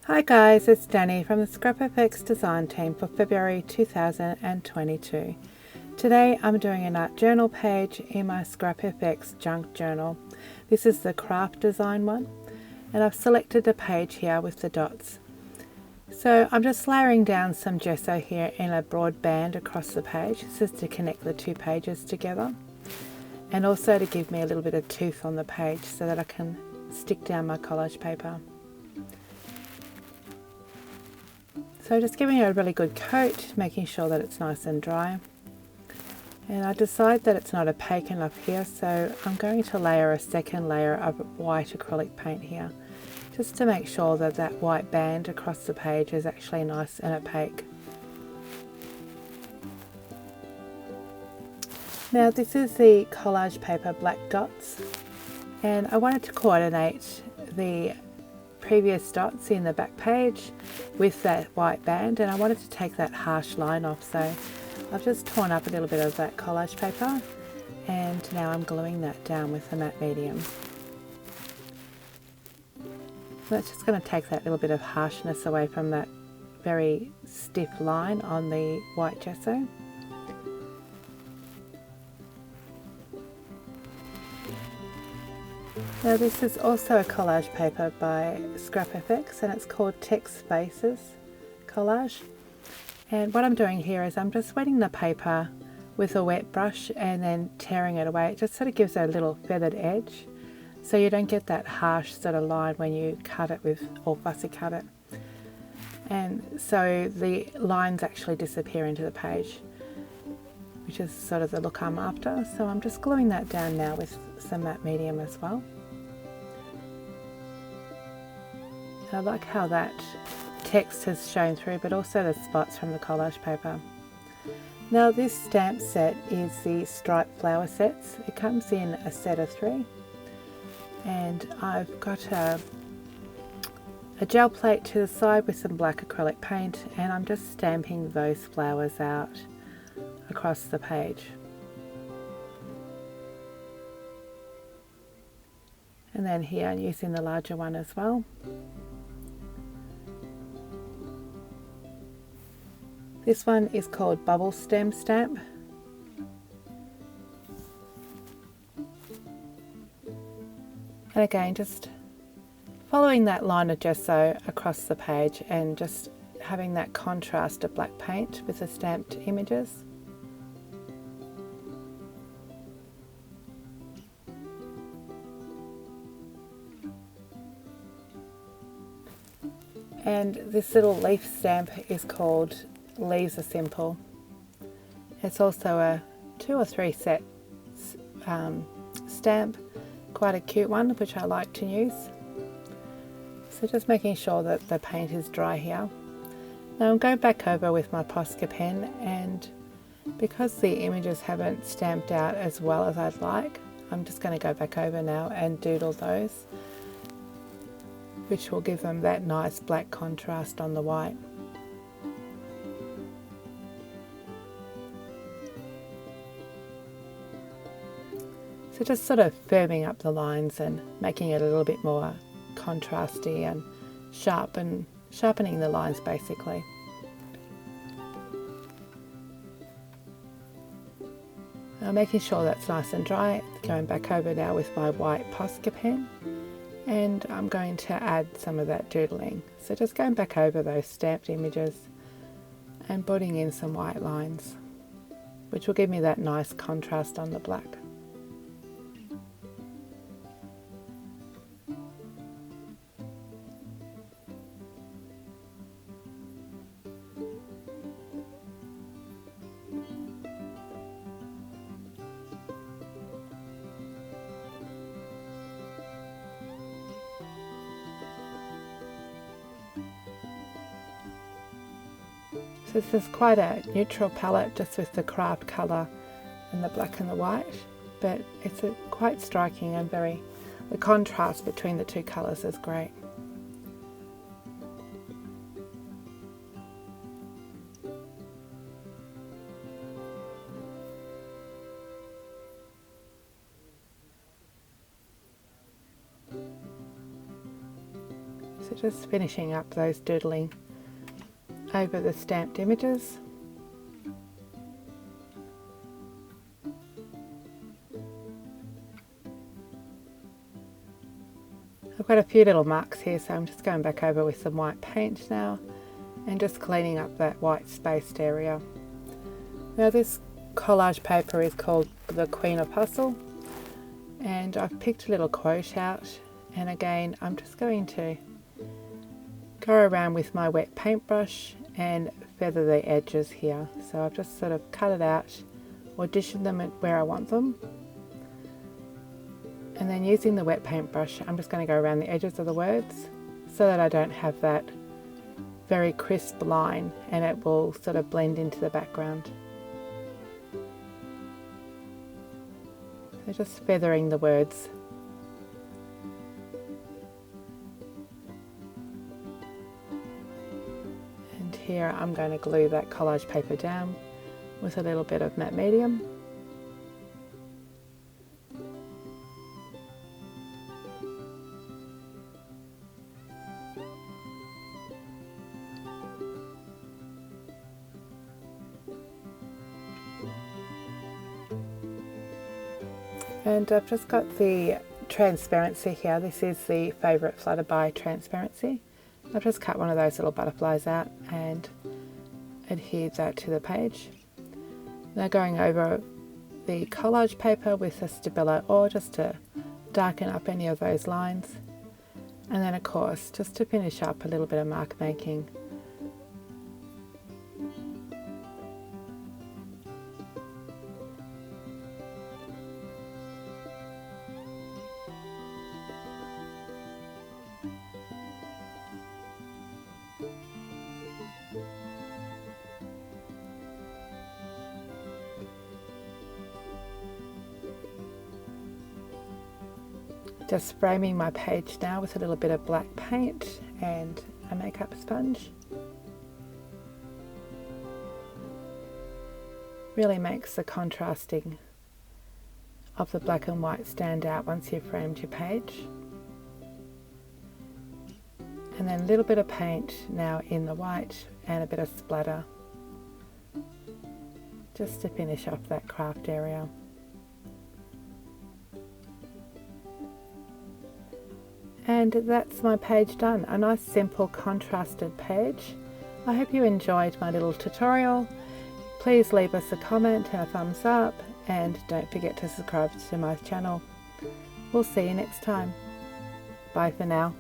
Hi guys, it's Danny from the ScrapFx design team for February 2022. Today I'm doing an art journal page in my ScrapFx junk journal. This is the craft design one, and I've selected the page here with the dots. So I'm just layering down some gesso here in a broad band across the page. This is to connect the two pages together, and also to give me a little bit of tooth on the page so that I can stick down my collage paper. So just giving it a really good coat, making sure that it's nice and dry. And I decide that it's not opaque enough here, so I'm going to layer a second layer of white acrylic paint here, just to make sure that that white band across the page is actually nice and opaque. Now this is the collage paper Black Dots, and I wanted to coordinate the previous dots in the back page with that white band, and I wanted to take that harsh line off, so I've just torn up a little bit of that collage paper and now I'm gluing that down with the matte medium. That's just going to take that little bit of harshness away from that very stiff line on the white gesso. Now this is also a collage paper by ScrapFx, and it's called Text Spaces Collage. And what I'm doing here is I'm just wetting the paper with a wet brush and then tearing it away. It just sort of gives it a little feathered edge, so you don't get that harsh sort of line when you cut it with, or fussy cut it. And so the lines actually disappear into the page, which is sort of the look I'm after. So I'm just gluing that down now with some matte medium as well. I like how that text has shown through, but also the spots from the collage paper. Now this stamp set is the striped flower sets. It comes in a set of 3, and I've got a gel plate to the side with some black acrylic paint, and I'm just stamping those flowers out across the page. And then here I'm using the larger one as well. This one is called Bubble Stem Stamp. And again, just following that line of gesso across the page and just having that contrast of black paint with the stamped images. And this little leaf stamp is called Leaves Are Simple. It's also a 2 or 3 set stamp, quite a cute one which I like to use. So just making sure that the paint is dry here. Now I'm going back over with my Posca pen, and because the images haven't stamped out as well as I'd like, I'm just going to go back over now and doodle those, which will give them that nice black contrast on the white. So just sort of firming up the lines and making it a little bit more contrasty and sharpening the lines basically. Making sure that's nice and dry. Going back over now with my white Posca pen, and I'm going to add some of that doodling. So just going back over those stamped images and putting in some white lines, which will give me that nice contrast on the black. So this is quite a neutral palette, just with the craft colour and the black and the white, but it's quite striking and the contrast between the two colours is great. So just finishing up those doodling over the stamped images. I've got a few little marks here, so I'm just going back over with some white paint now and just cleaning up that white spaced area. Now this collage paper is called the Queen of Hustle, and I've picked a little quote out, and again I'm just going to go around with my wet paintbrush and feather the edges here. So I've just sort of cut it out, auditioned them at where I want them, and then using the wet paintbrush I'm just going to go around the edges of the words so that I don't have that very crisp line, and it will sort of blend into the background. So just feathering the words. And here I'm going to glue that collage paper down with a little bit of matte medium. And I've just got the transparency here. This is the favourite Flutterby transparency. I've just cut one of those little butterflies out and adhered that to the page. Now going over the collage paper with a Stabilo ore just to darken up any of those lines. And then of course, just to finish up, a little bit of mark making. Just framing my page now with a little bit of black paint and a makeup sponge. Really makes the contrasting of the black and white stand out once you've framed your page. And then a little bit of paint now in the white and a bit of splatter just to finish off that craft area. And that's my page done, a nice simple contrasted page. I hope you enjoyed my little tutorial. Please leave us a comment and a thumbs up, and don't forget to subscribe to my channel. We'll see you next time. Bye for now.